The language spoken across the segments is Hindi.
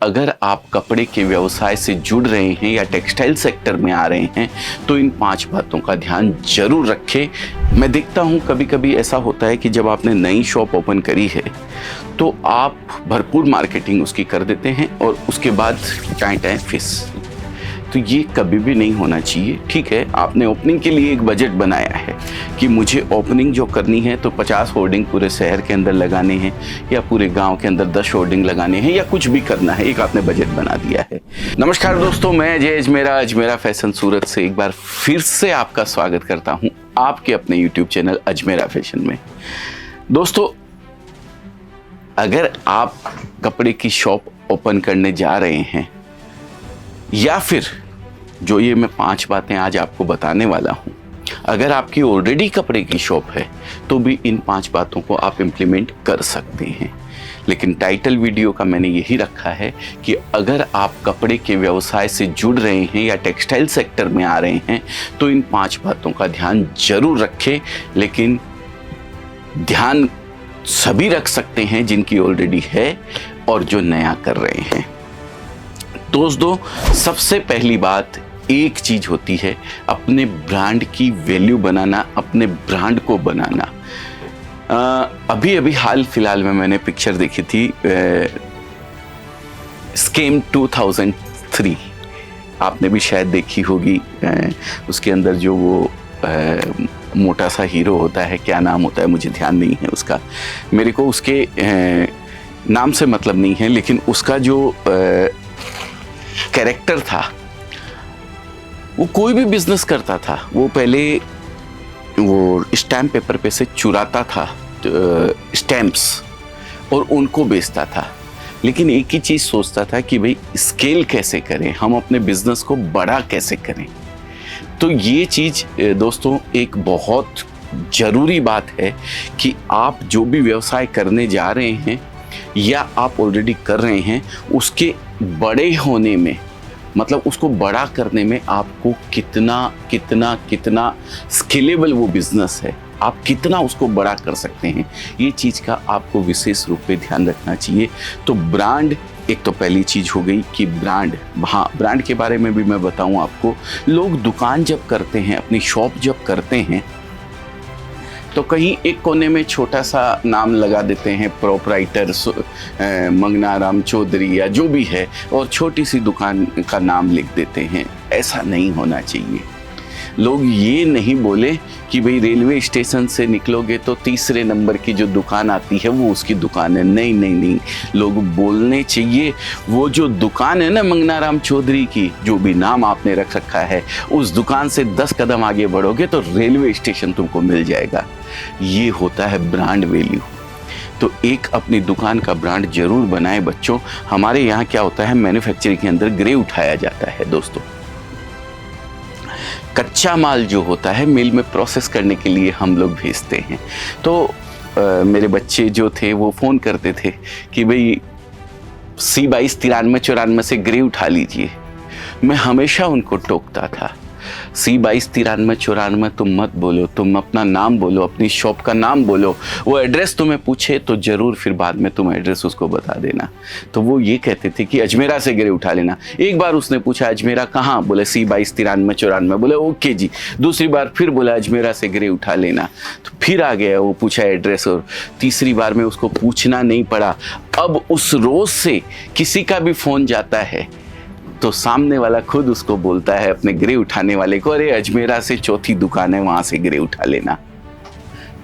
अगर आप कपड़े के व्यवसाय से जुड़ रहे हैं या टेक्सटाइल सेक्टर में आ रहे हैं तो इन 5 बातों का ध्यान जरूर रखें। मैं देखता हूं कभी कभी ऐसा होता है कि जब आपने नई शॉप ओपन करी है तो आप भरपूर मार्केटिंग उसकी कर देते हैं और उसके बाद टाइम फिस। तो ये कभी भी नहीं होना चाहिए। ठीक है, आपने ओपनिंग के लिए एक बजट बनाया है कि मुझे ओपनिंग जो करनी है तो 50 होर्डिंग पूरे शहर के अंदर लगाने हैं या पूरे गांव के अंदर 10 होर्डिंग लगाने हैं या कुछ भी करना है, एक आपने बजट बना दिया है। नमस्कार दोस्तों, मैं अजय अजमेरा फैशन सूरत से एक बार फिर से आपका स्वागत करता हूं आपके अपने यूट्यूब चैनल अजमेरा फैशन में। दोस्तों, अगर आप कपड़े की शॉप ओपन करने जा रहे हैं या फिर जो ये मैं 5 बातें आज आपको बताने वाला हूं, अगर आपकी ऑलरेडी कपड़े की शॉप है तो भी इन 5 बातों को आप इम्प्लीमेंट कर सकते हैं। लेकिन टाइटल वीडियो का मैंने यही रखा है कि अगर आप कपड़े के व्यवसाय से जुड़ रहे हैं या टेक्सटाइल सेक्टर में आ रहे हैं तो इन 5 बातों का ध्यान जरूर रखें। लेकिन ध्यान सभी रख सकते हैं जिनकी ऑलरेडी है और जो नया कर रहे हैं। दोस्तों, सबसे पहली बात एक चीज होती है अपने ब्रांड की वैल्यू बनाना, अपने ब्रांड को बनाना। अभी हाल फिलहाल में मैंने पिक्चर देखी थी स्केम 2003, आपने भी शायद देखी होगी। उसके अंदर जो वो मोटा सा हीरो होता है, क्या नाम होता है मुझे ध्यान नहीं है उसका, मेरे को उसके नाम से मतलब नहीं है, लेकिन उसका जो कैरेक्टर था वो कोई भी बिजनेस करता था, वो पहले वो स्टैम्प पेपर पे से चुराता था स्टैम्प्स और उनको बेचता था। लेकिन एक ही चीज सोचता था कि भाई स्केल कैसे करें, हम अपने बिजनेस को बड़ा कैसे करें। तो ये चीज दोस्तों एक बहुत जरूरी बात है कि आप जो भी व्यवसाय करने जा रहे हैं या आप ऑलरेडी कर रहे हैं उसके बड़े होने में, मतलब उसको बड़ा करने में आपको कितना स्केलेबल वो बिजनेस है, आप कितना उसको बड़ा कर सकते हैं, ये चीज़ का आपको विशेष रूप पे ध्यान रखना चाहिए। तो ब्रांड एक तो पहली चीज़ हो गई कि ब्रांड। हाँ, ब्रांड के बारे में भी मैं बताऊं आपको। लोग दुकान जब करते हैं, अपनी शॉप जब करते हैं तो कहीं एक कोने में छोटा सा नाम लगा देते हैं, प्रोपराइटर मंगनाराम चौधरी या जो भी है, और छोटी सी दुकान का नाम लिख देते हैं। ऐसा नहीं होना चाहिए। लोग ये नहीं बोले कि भाई रेलवे स्टेशन से निकलोगे तो तीसरे नंबर की जो दुकान आती है वो उसकी दुकान है। नहीं, लोग बोलने चाहिए वो जो दुकान है ना मंगनाराम चौधरी की, जो भी नाम आपने रख रखा है, उस दुकान से 10 कदम आगे बढ़ोगे तो रेलवे स्टेशन तुमको मिल जाएगा। ये होता है ब्रांड वैल्यू। तो एक अपनी दुकान का ब्रांड जरूर बनाए बच्चों। हमारे यहाँ क्या होता है, मैन्युफैक्चरिंग के अंदर ग्रे उठाया जाता है दोस्तों। कच्चा माल जो होता है मिल में प्रोसेस करने के लिए हम लोग भेजते हैं। तो मेरे बच्चे जो थे वो फ़ोन करते थे कि भाई C22 93 94 से ग्रे उठा लीजिए। मैं हमेशा उनको टोकता था, C22 93 94 तुम मत बोलो, तुम अपना नाम बोलो, अपनी शॉप का नाम बोलो। वो एड्रेस तुम्हें पूछे तो ज़रूर फिर बाद में तुम एड्रेस उसको बता देना। तो वो ये कहते थे कि अजमेरा से ग्रे उठा लेना। एक बार उसने पूछा अजमेरा कहाँ, बोले C22 93 94, बोले ओके जी। दूसरी बार फिर बोला अजमेरा से ग्रे उठा लेना, तो फिर आ गया, वो पूछा एड्रेस, और तीसरी बार में उसको पूछना नहीं पड़ा। अब उस रोज़ से किसी का भी फ़ोन जाता है तो सामने वाला खुद उसको बोलता है अपने ग्रे उठाने वाले को, अरे अजमेरा से चौथी दुकान है, वहाँ से ग्रे उठा लेना।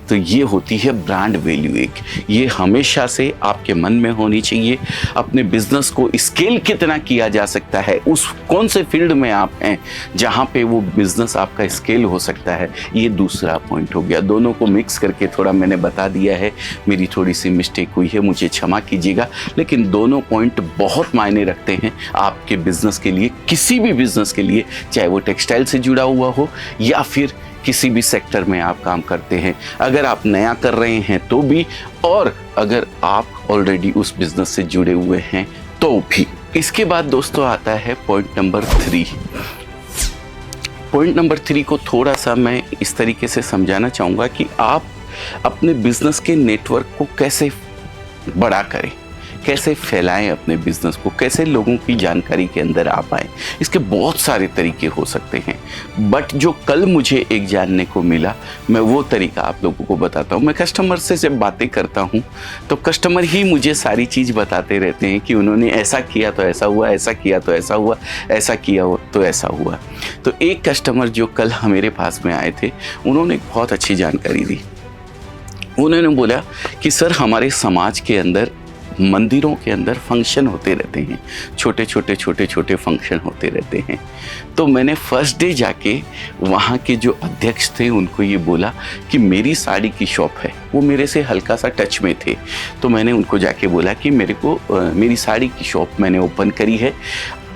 तो ये होती है ब्रांड वैल्यू। एक ये हमेशा से आपके मन में होनी चाहिए। अपने बिजनेस को स्केल कितना किया जा सकता है, उस कौन से फील्ड में आप हैं जहाँ पे वो बिजनेस आपका स्केल हो सकता है, ये दूसरा पॉइंट हो गया। दोनों को मिक्स करके थोड़ा मैंने बता दिया है, मेरी थोड़ी सी मिस्टेक हुई है, मुझे क्षमा कीजिएगा। लेकिन दोनों पॉइंट बहुत मायने रखते हैं आपके बिजनेस के लिए, किसी भी बिजनेस के लिए, चाहे वो टेक्सटाइल से जुड़ा हुआ हो या फिर किसी भी सेक्टर में आप काम करते हैं। अगर आप नया कर रहे हैं तो भी, और अगर आप ऑलरेडी उस बिजनेस से जुड़े हुए हैं तो भी। इसके बाद दोस्तों आता है पॉइंट नंबर 3। पॉइंट नंबर 3 को थोड़ा सा मैं इस तरीके से समझाना चाहूँगा कि आप अपने बिजनेस के नेटवर्क को कैसे बड़ा करें, कैसे फैलाएं अपने बिजनेस को, कैसे लोगों की जानकारी के अंदर आ पाए। इसके बहुत सारे तरीके हो सकते हैं, बट जो कल मुझे एक जानने को मिला, मैं वो तरीका आप लोगों को बताता हूँ। मैं कस्टमर से जब बातें करता हूँ तो कस्टमर ही मुझे सारी चीज़ बताते रहते हैं कि उन्होंने ऐसा किया तो ऐसा हुआ, ऐसा किया तो ऐसा हुआ, ऐसा किया तो ऐसा हुआ। तो एक कस्टमर जो कल मेरे पास में आए थे, उन्होंने बहुत अच्छी जानकारी दी। उन्होंने बोला कि सर, हमारे समाज के अंदर मंदिरों के अंदर फंक्शन होते रहते हैं, छोटे छोटे फंक्शन होते रहते हैं। तो मैंने फर्स्ट डे जाके वहाँ के जो अध्यक्ष थे उनको ये बोला कि मेरी साड़ी की शॉप है, वो मेरे से हल्का सा टच में थे। तो मैंने उनको जाके बोला कि मेरे को मेरी साड़ी की शॉप मैंने ओपन करी है,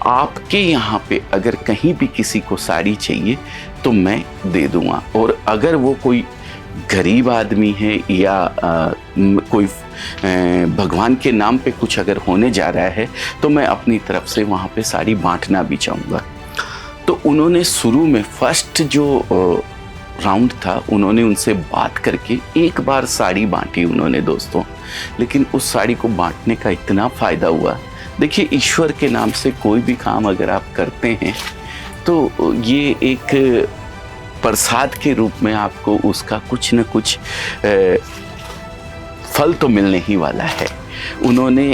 आपके यहाँ पे अगर कहीं भी किसी को साड़ी चाहिए तो मैं दे दूँगा, और अगर वो कोई गरीब आदमी है या कोई भगवान के नाम पे कुछ अगर होने जा रहा है तो मैं अपनी तरफ से वहाँ पे साड़ी बांटना भी चाहूँगा। तो उन्होंने शुरू में फर्स्ट जो राउंड था, उन्होंने उनसे बात करके एक बार साड़ी बांटी उन्होंने दोस्तों, लेकिन उस साड़ी को बांटने का इतना फ़ायदा हुआ। देखिए, ईश्वर के नाम से कोई भी काम अगर आप करते हैं तो ये एक प्रसाद के रूप में आपको उसका कुछ न कुछ फल तो मिलने ही वाला है। उन्होंने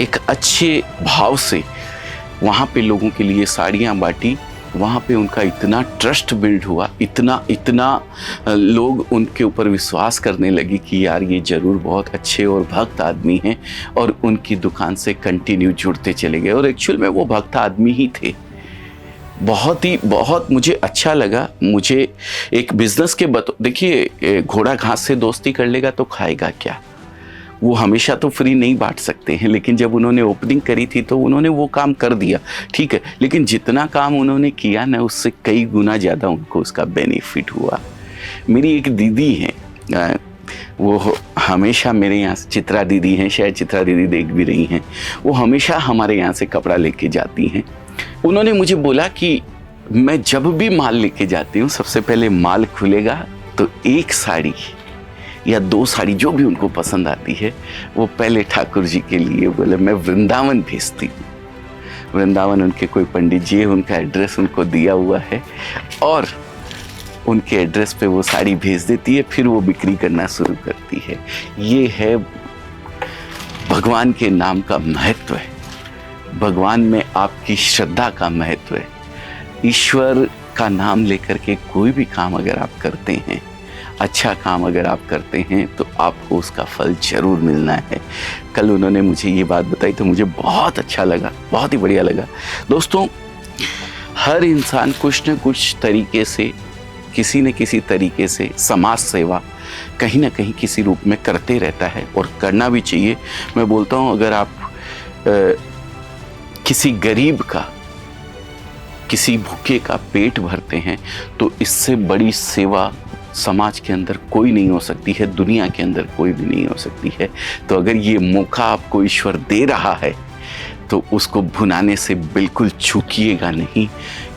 एक अच्छे भाव से वहाँ पे लोगों के लिए साड़ियाँ बांटी, वहाँ पे उनका इतना ट्रस्ट बिल्ड हुआ, इतना लोग उनके ऊपर विश्वास करने लगे कि यार ये ज़रूर बहुत अच्छे और भक्त आदमी हैं, और उनकी दुकान से कंटिन्यू जुड़ते चले गए। और एक्चुअल में वो भक्त आदमी ही थे। बहुत मुझे अच्छा लगा। मुझे एक बिजनेस के देखिए, घोड़ा घास से दोस्ती कर लेगा तो खाएगा क्या, वो हमेशा तो फ्री नहीं बांट सकते हैं। लेकिन जब उन्होंने ओपनिंग करी थी तो उन्होंने वो काम कर दिया, ठीक है, लेकिन जितना काम उन्होंने किया ना, उससे कई गुना ज़्यादा उनको उसका बेनिफिट हुआ। मेरी एक दीदी हैं, वो हमेशा मेरे यहाँ से, चित्रा दीदी हैं, शायद चित्रा दीदी देख भी रही हैं, वो हमेशा हमारे यहाँ से कपड़ा लेके जाती हैं। उन्होंने मुझे बोला कि मैं जब भी माल लेके जाती हूँ, सबसे पहले माल खुलेगा तो एक साड़ी या दो साड़ी जो भी उनको पसंद आती है, वो पहले ठाकुर जी के लिए बोले मैं वृंदावन भेजती हूँ। वृंदावन उनके कोई पंडित जी है, उनका एड्रेस उनको दिया हुआ है, और उनके एड्रेस पे वो साड़ी भेज देती है, फिर वो बिक्री करना शुरू करती है। ये है भगवान के नाम का महत्व है, भगवान में आपकी श्रद्धा का महत्व है। ईश्वर का नाम लेकर के कोई भी काम अगर आप करते हैं, अच्छा काम अगर आप करते हैं, तो आपको उसका फल ज़रूर मिलना है। कल उन्होंने मुझे ये बात बताई तो मुझे बहुत अच्छा लगा, बहुत ही बढ़िया लगा। दोस्तों, हर इंसान कुछ न कुछ तरीके से, किसी न किसी तरीके से समाज सेवा कहीं ना कहीं किसी रूप में करते रहता है, और करना भी चाहिए। मैं बोलता हूँ, अगर आप किसी गरीब का, किसी भूखे का पेट भरते हैं तो इससे बड़ी सेवा समाज के अंदर कोई नहीं हो सकती है, दुनिया के अंदर कोई भी नहीं हो सकती है। तो अगर ये मौका आपको ईश्वर दे रहा है तो उसको भुनाने से बिल्कुल चूकिएगा नहीं।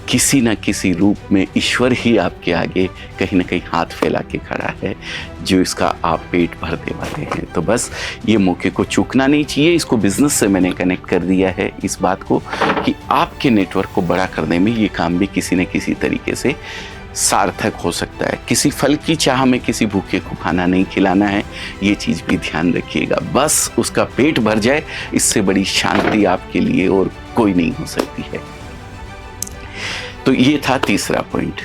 किसी न किसी रूप में ईश्वर ही आपके आगे कहीं ना कहीं हाथ फैला के खड़ा है, जो इसका आप पेट भरने वाले हैं। तो बस ये मौके को चूकना नहीं चाहिए। इसको बिजनेस से मैंने कनेक्ट कर दिया है, इस बात को कि आपके नेटवर्क को बड़ा करने में ये काम भी किसी न किसी तरीके से सार्थक हो सकता है। किसी फल की चाह में किसी भूखे को खाना नहीं खिलाना है, ये चीज़ भी ध्यान रखिएगा। बस उसका पेट भर जाए, इससे बड़ी शांति आपके लिए और कोई नहीं हो सकती है। तो ये था तीसरा पॉइंट।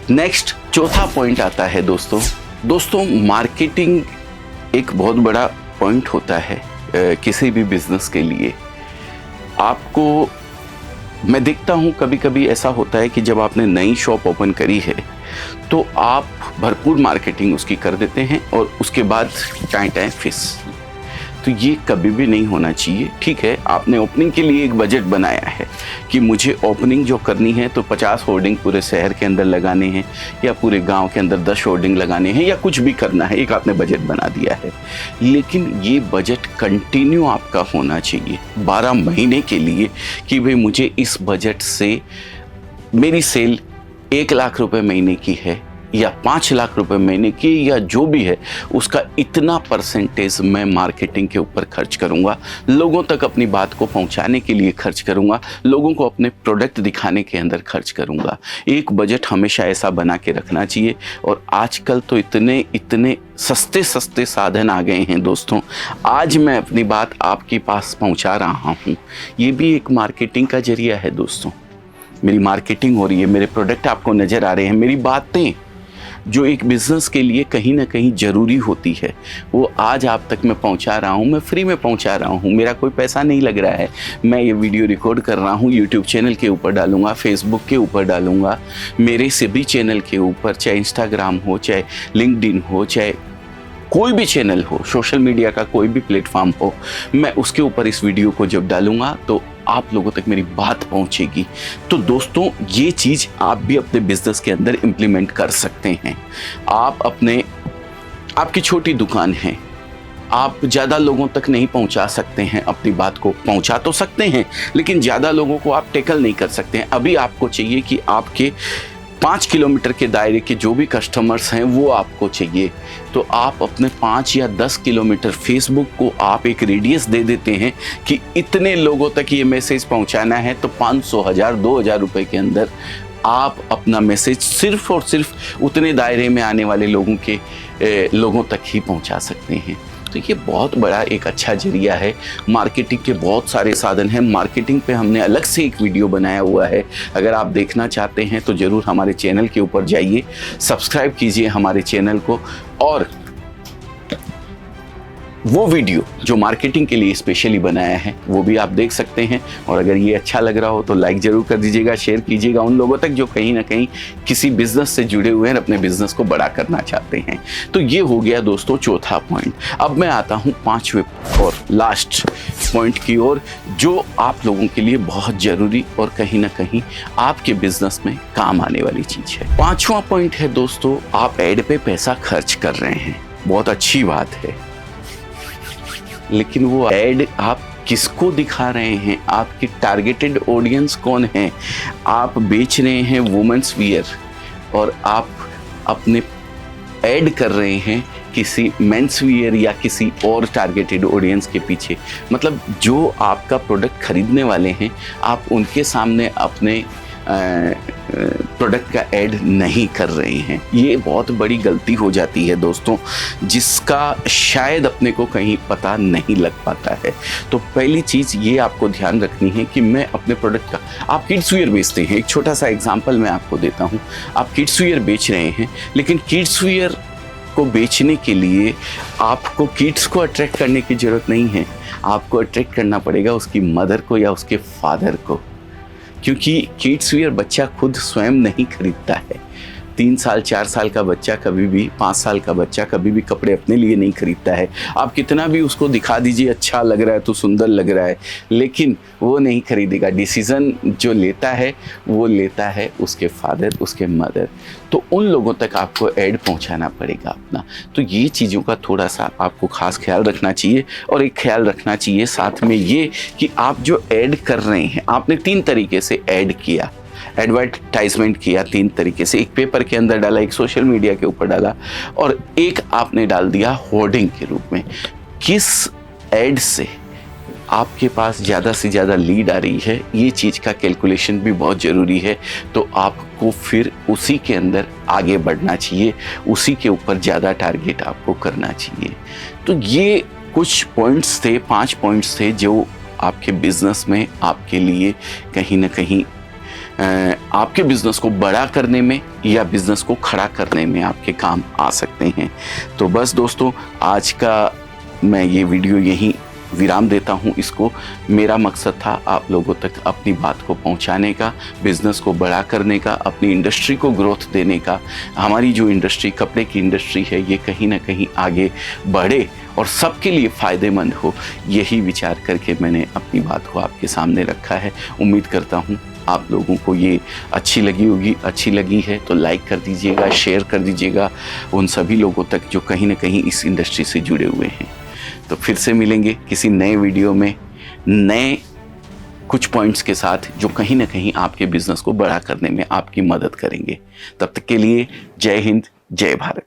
नेक्स्ट चौथा पॉइंट आता है दोस्तों, मार्केटिंग एक बहुत बड़ा पॉइंट होता है किसी भी बिजनेस के लिए। आपको, मैं देखता हूँ कभी कभी ऐसा होता है कि जब आपने नई शॉप ओपन करी है तो आप भरपूर मार्केटिंग उसकी कर देते हैं और उसके बाद टाइम फिस। तो ये कभी भी नहीं होना चाहिए। ठीक है, आपने ओपनिंग के लिए एक बजट बनाया है कि मुझे ओपनिंग जो करनी है तो 50 होर्डिंग पूरे शहर के अंदर लगाने हैं, या पूरे गांव के अंदर 10 होर्डिंग लगाने हैं, या कुछ भी करना है, एक आपने बजट बना दिया है। लेकिन ये बजट कंटिन्यू आपका होना चाहिए 12 महीने के लिए, कि भाई मुझे इस बजट से मेरी सेल 1 लाख रुपए महीने की है या 5 लाख रुपए महीने की या जो भी है, उसका इतना परसेंटेज मैं मार्केटिंग के ऊपर खर्च करूंगा, लोगों तक अपनी बात को पहुंचाने के लिए खर्च करूंगा, लोगों को अपने प्रोडक्ट दिखाने के अंदर खर्च करूंगा। एक बजट हमेशा ऐसा बना के रखना चाहिए। और आजकल तो इतने इतने सस्ते सस्ते साधन आ गए हैं दोस्तों, आज मैं अपनी बात आपके पास पहुंचा रहा हूं, ये भी एक मार्केटिंग का जरिया है दोस्तों। मेरी मार्केटिंग हो रही है, मेरे प्रोडक्ट आपको नज़र आ रहे हैं, मेरी बातें जो एक बिज़नेस के लिए कहीं ना कहीं ज़रूरी होती है वो आज आप तक मैं पहुंचा रहा हूं। मैं फ्री में पहुंचा रहा हूं, मेरा कोई पैसा नहीं लग रहा है। मैं ये वीडियो रिकॉर्ड कर रहा हूं, यूट्यूब चैनल के ऊपर डालूंगा, फेसबुक के ऊपर डालूंगा, मेरे सभी चैनल के ऊपर, चाहे इंस्टाग्राम हो, चाहे लिंक्डइन हो, चाहे कोई भी चैनल हो, सोशल मीडिया का कोई भी प्लेटफॉर्म हो, मैं उसके ऊपर इस वीडियो को जब डालूंगा तो आप लोगों तक मेरी बात पहुंचेगी। तो दोस्तों ये चीज़ आप भी अपने बिजनेस के अंदर इम्प्लीमेंट कर सकते हैं। आपकी छोटी दुकान है, आप ज़्यादा लोगों तक नहीं पहुंचा सकते हैं, अपनी बात को पहुंचा तो सकते हैं लेकिन ज़्यादा लोगों को आप टैकल नहीं कर सकते हैं। अभी आपको चाहिए कि आपके 5 किलोमीटर के दायरे के जो भी कस्टमर्स हैं वो आपको चाहिए, तो आप अपने 5 या 10 किलोमीटर फेसबुक को आप एक रेडियस दे देते हैं कि इतने लोगों तक ये मैसेज पहुंचाना है, तो 500, 1000, 2000 रुपए के अंदर आप अपना मैसेज सिर्फ और सिर्फ उतने दायरे में आने वाले लोगों तक ही पहुंचा सकते हैं। तो ये बहुत बड़ा एक अच्छा जरिया है। मार्केटिंग के बहुत सारे साधन हैं, मार्केटिंग पे हमने अलग से एक वीडियो बनाया हुआ है, अगर आप देखना चाहते हैं तो ज़रूर हमारे चैनल के ऊपर जाइए, सब्सक्राइब कीजिए हमारे चैनल को, और वो वीडियो जो मार्केटिंग के लिए स्पेशली बनाया है वो भी आप देख सकते हैं। और अगर ये अच्छा लग रहा हो तो लाइक ज़रूर कर दीजिएगा, शेयर कीजिएगा उन लोगों तक जो कहीं ना कहीं किसी बिजनेस से जुड़े हुए हैं, अपने बिजनेस को बड़ा करना चाहते हैं। तो ये हो गया दोस्तों चौथा पॉइंट। अब मैं आता हूँ 5वें और लास्ट पॉइंट की ओर, जो आप लोगों के लिए बहुत ज़रूरी और कहीं ना कहीं आपके बिजनेस में काम आने वाली चीज़ है। 5वां पॉइंट है दोस्तों, आप ऐड पे पैसा खर्च कर रहे हैं, बहुत अच्छी बात है, लेकिन वो ऐड आप किसको दिखा रहे हैं, आपकी टारगेटेड ऑडियंस कौन है। आप बेच रहे हैं वुमेन्स वियर और आप अपने ऐड कर रहे हैं किसी मेंस वियर या किसी और टारगेटेड ऑडियंस के पीछे, मतलब जो आपका प्रोडक्ट खरीदने वाले हैं आप उनके सामने अपने प्रोडक्ट का ऐड नहीं कर रहे हैं। ये बहुत बड़ी गलती हो जाती है दोस्तों, जिसका शायद अपने को कहीं पता नहीं लग पाता है। तो पहली चीज़ ये आपको ध्यान रखनी है कि मैं अपने प्रोडक्ट का, आप किड्स वियर बेचते हैं, एक छोटा सा एग्जांपल मैं आपको देता हूँ, आप किड्स वियर बेच रहे हैं, लेकिन किड्स वियर को बेचने के लिए आपको किड्स को अट्रैक्ट करने की ज़रूरत नहीं है, आपको अट्रैक्ट करना पड़ेगा उसकी मदर को या उसके फादर को, क्योंकि किड्स वियर बच्चा खुद स्वयं नहीं खरीदता है। 3 साल 4 साल का बच्चा कभी भी, 5 साल का बच्चा कभी भी कपड़े अपने लिए नहीं खरीदता है। आप कितना भी उसको दिखा दीजिए अच्छा लग रहा है तो सुंदर लग रहा है, लेकिन वो नहीं खरीदेगा। डिसीज़न जो लेता है वो लेता है उसके फादर, उसके मदर। तो उन लोगों तक आपको ऐड पहुंचाना पड़ेगा अपना। तो ये चीज़ों का थोड़ा सा आपको खास ख्याल रखना चाहिए। और एक ख्याल रखना चाहिए साथ में ये कि आप जो ऐड कर रहे हैं, आपने 3 तरीके से ऐड किया, एडवर्टाइजमेंट किया 3 तरीके से, एक पेपर के अंदर डाला, एक सोशल मीडिया के ऊपर डाला, और एक आपने डाल दिया होर्डिंग के रूप में। किस ऐड से आपके पास ज़्यादा से ज़्यादा लीड आ रही है, ये चीज़ का कैलकुलेशन भी बहुत ज़रूरी है। तो आपको फिर उसी के अंदर आगे बढ़ना चाहिए, उसी के ऊपर ज़्यादा टारगेट आपको करना चाहिए। तो ये कुछ पॉइंट्स थे, 5 पॉइंट्स थे जो आपके बिजनेस में आपके लिए कहीं ना कहीं आपके बिजनेस को बड़ा करने में या बिजनेस को खड़ा करने में आपके काम आ सकते हैं। तो बस दोस्तों, आज का मैं ये वीडियो यहीं विराम देता हूँ। इसको मेरा मकसद था आप लोगों तक अपनी बात को पहुँचाने का, बिज़नेस को बड़ा करने का, अपनी इंडस्ट्री को ग्रोथ देने का। हमारी जो इंडस्ट्री, कपड़े की इंडस्ट्री है, ये कहीं ना कहीं आगे बढ़े और सबके लिए फ़ायदेमंद हो, यही विचार करके मैंने अपनी बात को आपके सामने रखा है। उम्मीद करता हूँ आप लोगों को ये अच्छी लगी होगी। अच्छी लगी है तो लाइक कर दीजिएगा, शेयर कर दीजिएगा उन सभी लोगों तक जो कहीं ना कहीं इस इंडस्ट्री से जुड़े हुए हैं। तो फिर से मिलेंगे किसी नए वीडियो में, नए कुछ पॉइंट्स के साथ जो कहीं ना कहीं आपके बिजनेस को बड़ा करने में आपकी मदद करेंगे। तब तक के लिए जय हिंद, जय भारत।